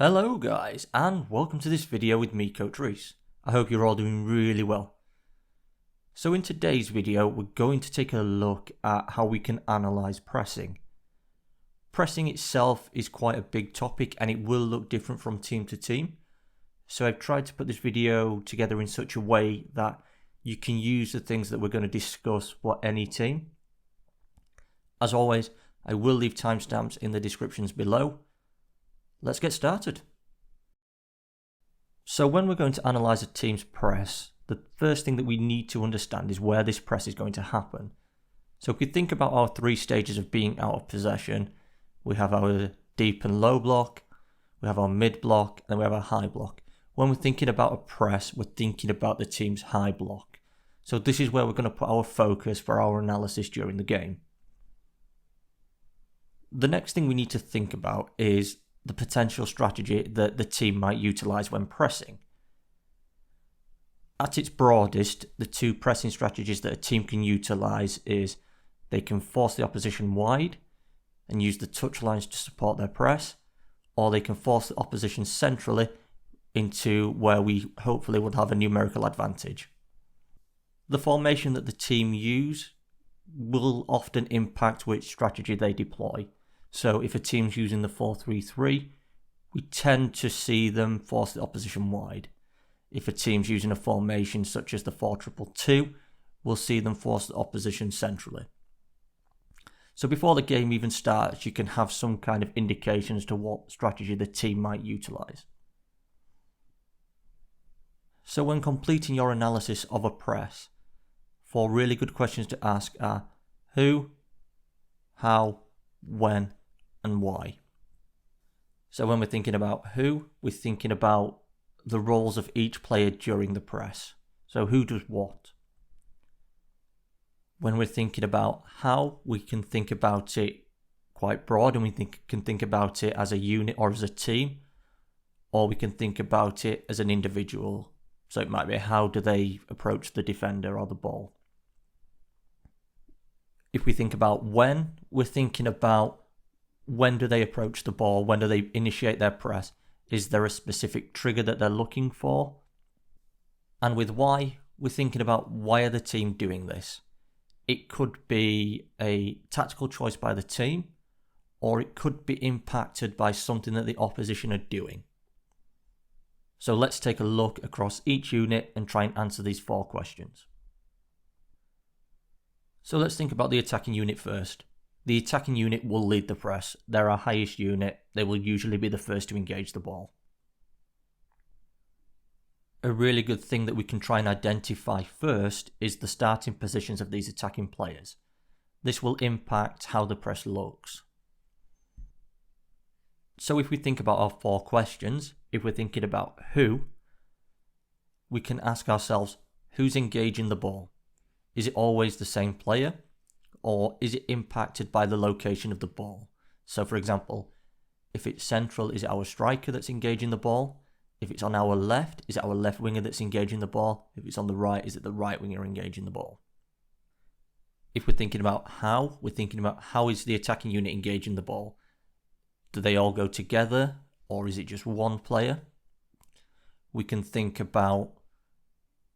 Hello guys, and welcome to this video with me, Coach Reese. I hope you're all doing really well. So in today's video, we're going to take a look at how we can analyze pressing. Pressing itself is quite a big topic and it will look different from team to team. So I've tried to put this video together in such a way that you can use the things that we're going to discuss for any team. As always, I will leave timestamps in the descriptions below. Let's get started. So when we're going to analyze a team's press, the first thing that we need to understand is where this press is going to happen. So if we think about our three stages of being out of possession, we have our deep and low block, we have our mid block, and then we have our high block. When we're thinking about a press, we're thinking about the team's high block. So this is where we're going to put our focus for our analysis during the game. The next thing we need to think about is the potential strategy that the team might utilize when pressing. At its broadest, the two pressing strategies that a team can utilize is they can force the opposition wide and use the touch lines to support their press, or they can force the opposition centrally into where we hopefully would have a numerical advantage. The formation that the team use will often impact which strategy they deploy. So if a team's using the 4-3-3, we tend to see them force the opposition wide. If a team's using a formation such as the 4-2-2, we'll see them force the opposition centrally. So before the game even starts, you can have some kind of indication as to what strategy the team might utilize. So when completing your analysis of a press, 4 really good questions to ask are who, how, when, and why. So when we're thinking about who, we're thinking about the roles of each player during the press. So who does what? When we're thinking about how, we can think about it quite broad, and we can think about it as a unit or as a team, or we can think about it as an individual. So it might be how do they approach the defender or the ball. If we think about when, we're thinking about when do they approach the ball, when do they initiate their press, is there a specific trigger that they're looking for? And with why, we're thinking about why are the team doing this? It could be a tactical choice by the team, or it could be impacted by something that the opposition are doing. So let's take a look across each unit and try and answer these 4 questions. So let's think about the attacking unit first. The attacking unit will lead the press. They're our highest unit. They will usually be the first to engage the ball. A really good thing that we can try and identify first is the starting positions of these attacking players. This will impact how the press looks. So if we think about our 4 questions, if we're thinking about who, we can ask ourselves, who's engaging the ball? Is it always the same player? Or is it impacted by the location of the ball? So for example, if it's central, is it our striker that's engaging the ball? If it's on our left, is it our left winger that's engaging the ball? If it's on the right, is it the right winger engaging the ball? If we're thinking about how, we're thinking about how is the attacking unit engaging the ball? Do they all go together, or is it just one player? We can think about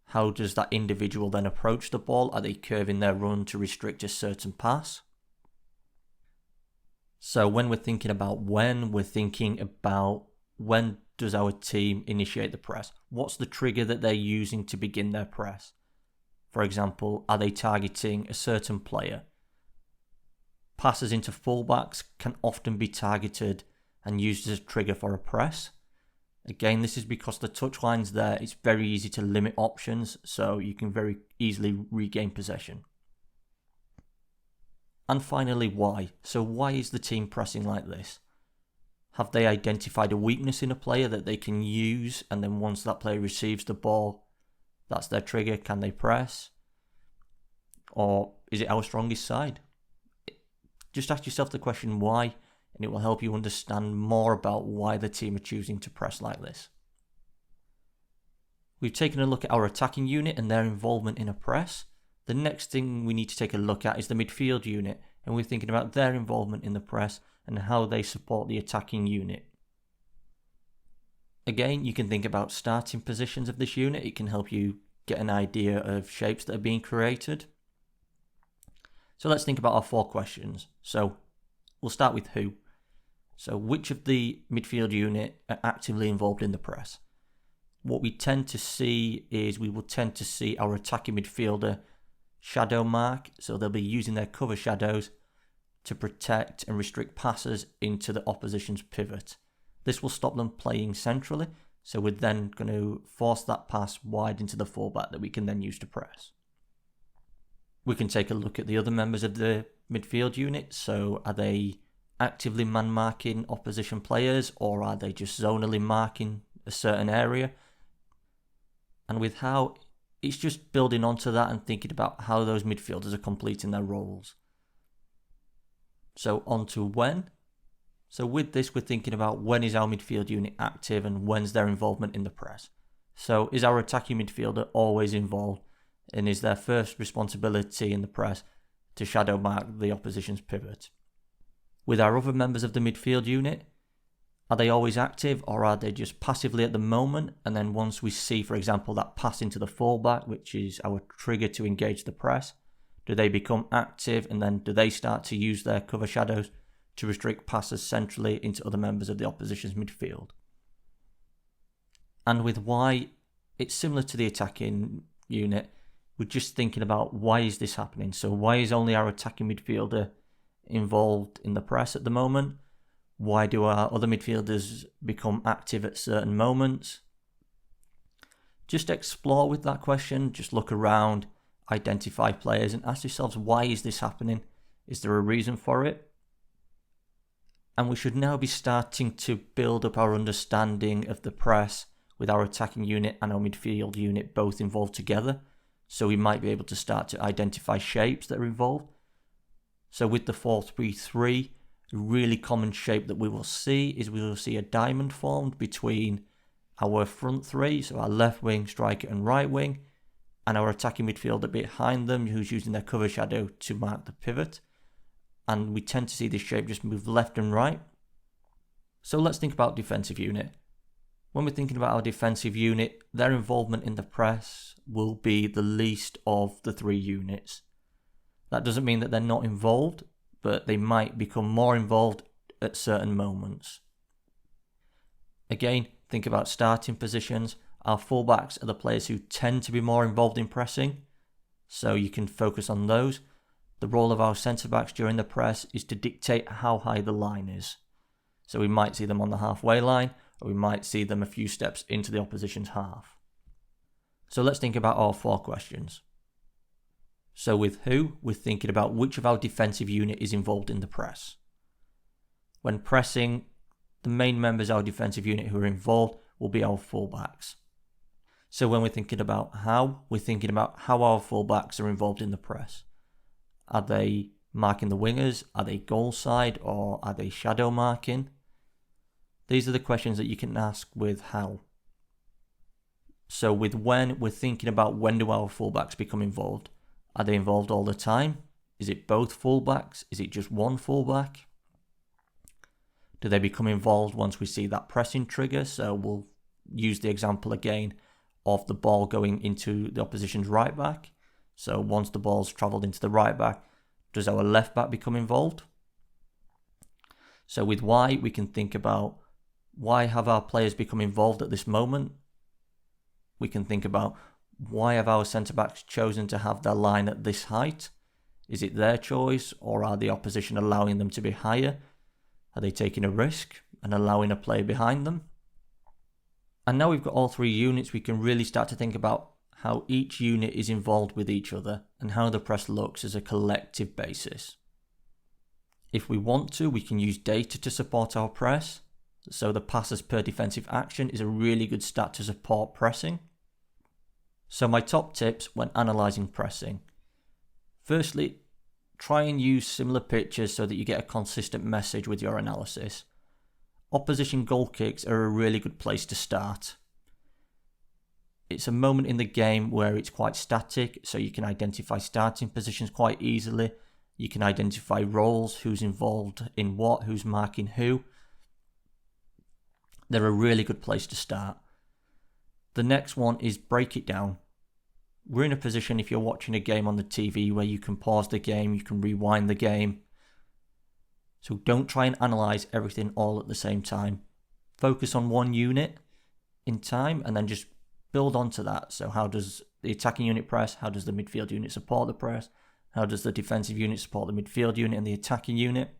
how does that individual then approach the ball? Are they curving their run to restrict a certain pass? So when we're thinking about when, we're thinking about when does our team initiate the press? What's the trigger that they're using to begin their press? For example, are they targeting a certain player? Passes into fullbacks can often be targeted and used as a trigger for a press. Again, this is because the touch line's there. It's very easy to limit options, so you can very easily regain possession. And finally, why? So why is the team pressing like this? Have they identified a weakness in a player that they can use, and then once that player receives the ball, that's their trigger, can they press? Or is it our strongest side? Just ask yourself the question why, and it will help you understand more about why the team are choosing to press like this. We've taken a look at our attacking unit and their involvement in a press. The next thing we need to take a look at is the midfield unit, and we're thinking about their involvement in the press and how they support the attacking unit. Again, you can think about starting positions of this unit. It can help you get an idea of shapes that are being created. So let's think about our 4 questions. So we'll start with who. So which of the midfield unit are actively involved in the press? What we tend to see is we will tend to see our attacking midfielder shadow mark. So they'll be using their cover shadows to protect and restrict passes into the opposition's pivot. This will stop them playing centrally. So we're then going to force that pass wide into the fullback that we can then use to press. We can take a look at the other members of the midfield unit. So are they actively man-marking opposition players, or are they just zonally marking a certain area? And with how, it's just building onto that and thinking about how those midfielders are completing their roles. So on to when. So with this, we're thinking about when is our midfield unit active and when's their involvement in the press. So is our attacking midfielder always involved, and is their first responsibility in the press to shadow mark the opposition's pivot? With our other members of the midfield unit, are they always active, or are they just passively at the moment? And then once we see, for example, that pass into the fullback, which is our trigger to engage the press, do they become active, and then do they start to use their cover shadows to restrict passes centrally into other members of the opposition's midfield? And with why, it's similar to the attacking unit. We're just thinking about why is this happening? So why is only our attacking midfielder involved in the press at the moment? Why do our other midfielders become active at certain moments? Just explore with that question. Just look around, identify players, and ask yourselves, why is this happening? Is there a reason for it? And we should now be starting to build up our understanding of the press with our attacking unit and our midfield unit both involved together. So we might be able to start to identify shapes that are involved. So with the 4-3-3, a really common shape that we will see is we will see a diamond formed between our front three, so our left wing, striker and right wing, and our attacking midfielder behind them who's using their cover shadow to mark the pivot. And we tend to see this shape just move left and right. So let's think about defensive unit. When we're thinking about our defensive unit, their involvement in the press will be the least of the 3 units. That doesn't mean that they're not involved, but they might become more involved at certain moments. Again, think about starting positions. Our fullbacks are the players who tend to be more involved in pressing, so you can focus on those. The role of our centre-backs during the press is to dictate how high the line is. So we might see them on the halfway line, or we might see them a few steps into the opposition's half. So let's think about our 4 questions. So with who, we're thinking about which of our defensive unit is involved in the press. When pressing, the main members of our defensive unit who are involved will be our fullbacks. So when we're thinking about how, we're thinking about how our fullbacks are involved in the press. Are they marking the wingers? Are they goal side, or are they shadow marking? These are the questions that you can ask with how. So with when, we're thinking about when do our fullbacks become involved. Are they involved all the time? Is it both fullbacks? Is it just one fullback? Do they become involved once we see that pressing trigger? So we'll use the example again of the ball going into the opposition's right back. So once the ball's travelled into the right back, does our left back become involved? So with why, we can think about why have our players become involved at this moment? We can think about why have our centre-backs chosen to have their line at this height? Is it their choice, or are the opposition allowing them to be higher? Are they taking a risk and allowing a player behind them? And now we've got all 3 units, we can really start to think about how each unit is involved with each other and how the press looks as a collective basis. If we want to, we can use data to support our press. So the passes per defensive action is a really good stat to support pressing. So my top tips when analysing pressing. Firstly, try and use similar pictures so that you get a consistent message with your analysis. Opposition goal kicks are a really good place to start. It's a moment in the game where it's quite static, so you can identify starting positions quite easily. You can identify roles, who's involved in what, who's marking who. they're a really good place to start. The next one is break it down. We're in a position, if you're watching a game on the TV, where you can pause the game, you can rewind the game. So don't try and analyse everything all at the same time. Focus on one unit in time and then just build onto that. So how does the attacking unit press? How does the midfield unit support the press? How does the defensive unit support the midfield unit and the attacking unit?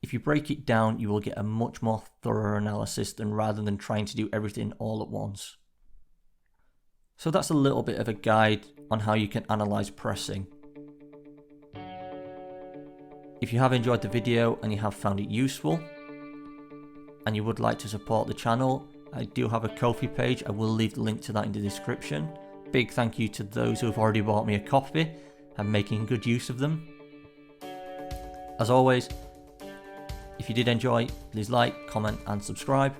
If you break it down, you will get a much more thorough analysis than rather than trying to do everything all at once. So that's a little bit of a guide on how you can analyse pressing. If you have enjoyed the video and you have found it useful, and you would like to support the channel, I do have a Ko-fi page. I will leave the link to that in the description. Big thank you to those who have already bought me a copy and making good use of them. As always, if you did enjoy, please like, comment and subscribe.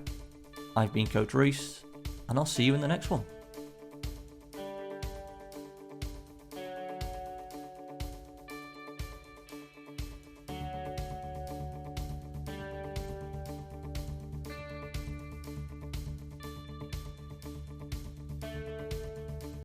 I've been Coach Reese, and I'll see you in the next one.